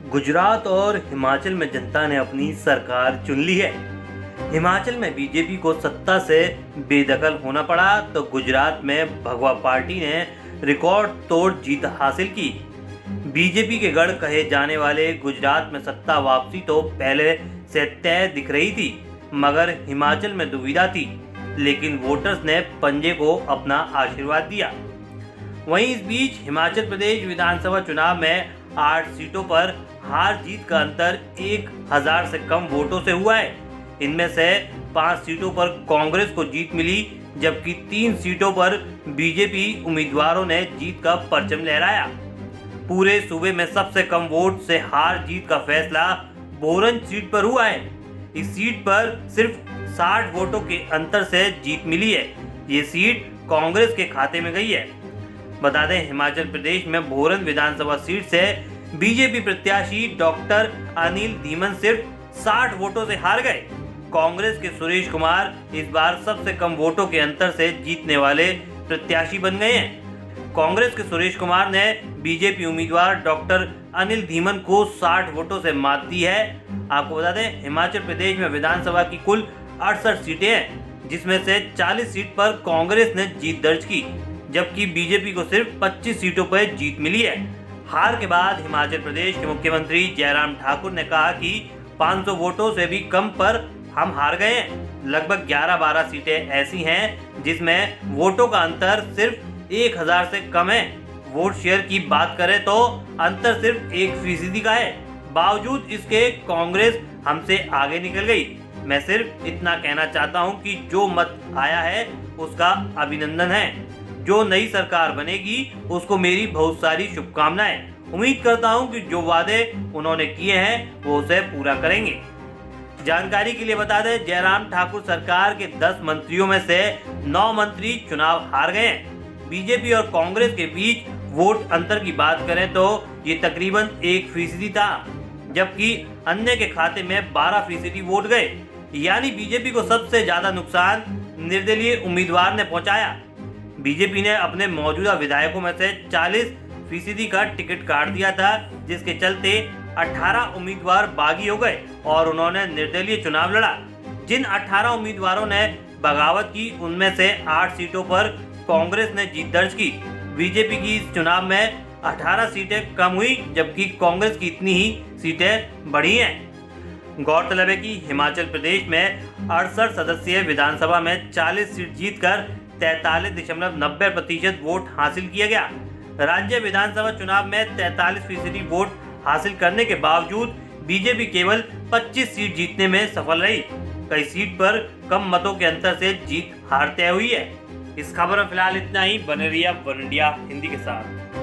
गुजरात और हिमाचल में जनता ने अपनी सरकार चुन ली है। हिमाचल में बीजेपी को सत्ता से बेदखल होना पड़ा तो गुजरात में भगवा पार्टी ने रिकॉर्ड तोड़ जीत हासिल की। बीजेपी के गढ़ कहे जाने वाले गुजरात में सत्ता वापसी तो पहले से तय दिख रही थी, मगर हिमाचल में दुविधा थी, लेकिन वोटर्स ने पंजे को अपना आशीर्वाद दिया। वहीं इस बीच हिमाचल प्रदेश विधानसभा चुनाव में 8 सीटों पर हार जीत का अंतर 1000 से कम वोटों से हुआ है। इनमें से 5 सीटों पर कांग्रेस को जीत मिली, जबकि 3 सीटों पर बीजेपी उम्मीदवारों ने जीत का परचम लहराया। पूरे सूबे में सबसे कम वोट से हार जीत का फैसला बोरंज सीट पर हुआ है। इस सीट पर सिर्फ 60 वोटों के अंतर से जीत मिली है। ये सीट कांग्रेस के खाते में गई है। बता दें, हिमाचल प्रदेश में भोरंज विधानसभा सीट से बीजेपी प्रत्याशी डॉक्टर अनिल धीमन सिर्फ 60 वोटों से हार गए। कांग्रेस के सुरेश कुमार इस बार सबसे कम वोटों के अंतर से जीतने वाले प्रत्याशी बन गए हैं। कांग्रेस के सुरेश कुमार ने बीजेपी उम्मीदवार डॉक्टर अनिल धीमन को 60 वोटों से मात दी है। आपको बता दें, हिमाचल प्रदेश में विधानसभा की कुल 68 सीटें हैं, जिसमें से 40 सीट पर कांग्रेस ने जीत दर्ज की, जबकि बीजेपी को सिर्फ 25 सीटों पर जीत मिली है। हार के बाद हिमाचल प्रदेश के मुख्यमंत्री जयराम ठाकुर ने कहा कि 500 वोटों से भी कम पर हम हार गए हैं। लगभग 11-12 सीटें ऐसी हैं जिसमें वोटों का अंतर सिर्फ 1000 से कम है। वोट शेयर की बात करें तो अंतर सिर्फ 1% का है। बावजूद इसके कांग्रेस हमसे आगे निकल गई। मैं सिर्फ इतना कहना चाहता हूं कि जो मत आया है उसका अभिनंदन है। जो नई सरकार बनेगी उसको मेरी बहुत सारी शुभकामनाएं। उम्मीद करता हूं कि जो वादे उन्होंने किए हैं वो उसे पूरा करेंगे। जानकारी के लिए बता दें, जयराम ठाकुर सरकार के 10 मंत्रियों में से 9 मंत्री चुनाव हार गए हैं। बीजेपी और कांग्रेस के बीच वोट अंतर की बात करें तो ये तकरीबन 1% था, जबकि अन्य के खाते में 12% वोट गए। यानी बीजेपी को सबसे ज्यादा नुकसान निर्दलीय उम्मीदवार ने पहुंचाया। बीजेपी ने अपने मौजूदा विधायकों में से 40% का टिकट काट दिया था, जिसके चलते 18 उम्मीदवार बागी हो गए और उन्होंने निर्दलीय चुनाव लड़ा। जिन 18 उम्मीदवारों ने बगावत की, उनमें से 8 सीटों पर कांग्रेस ने जीत दर्ज की। बीजेपी की इस चुनाव में 18 सीटें कम हुई, जबकि कांग्रेस की इतनी ही सीटें बढ़ी हैं। गौरतलब है कि हिमाचल प्रदेश में 68 सदस्यीय विधानसभा में 40 सीट जीतकर 43.90% वोट हासिल किया गया। राज्य विधानसभा चुनाव में 43% वोट हासिल करने के बावजूद बीजेपी केवल 25 सीट जीतने में सफल रही। कई सीट पर कम मतों के अंतर से जीत हार तय हुई है। इस खबर में फिलहाल इतना ही। बने रहिए वन इंडिया हिंदी के साथ।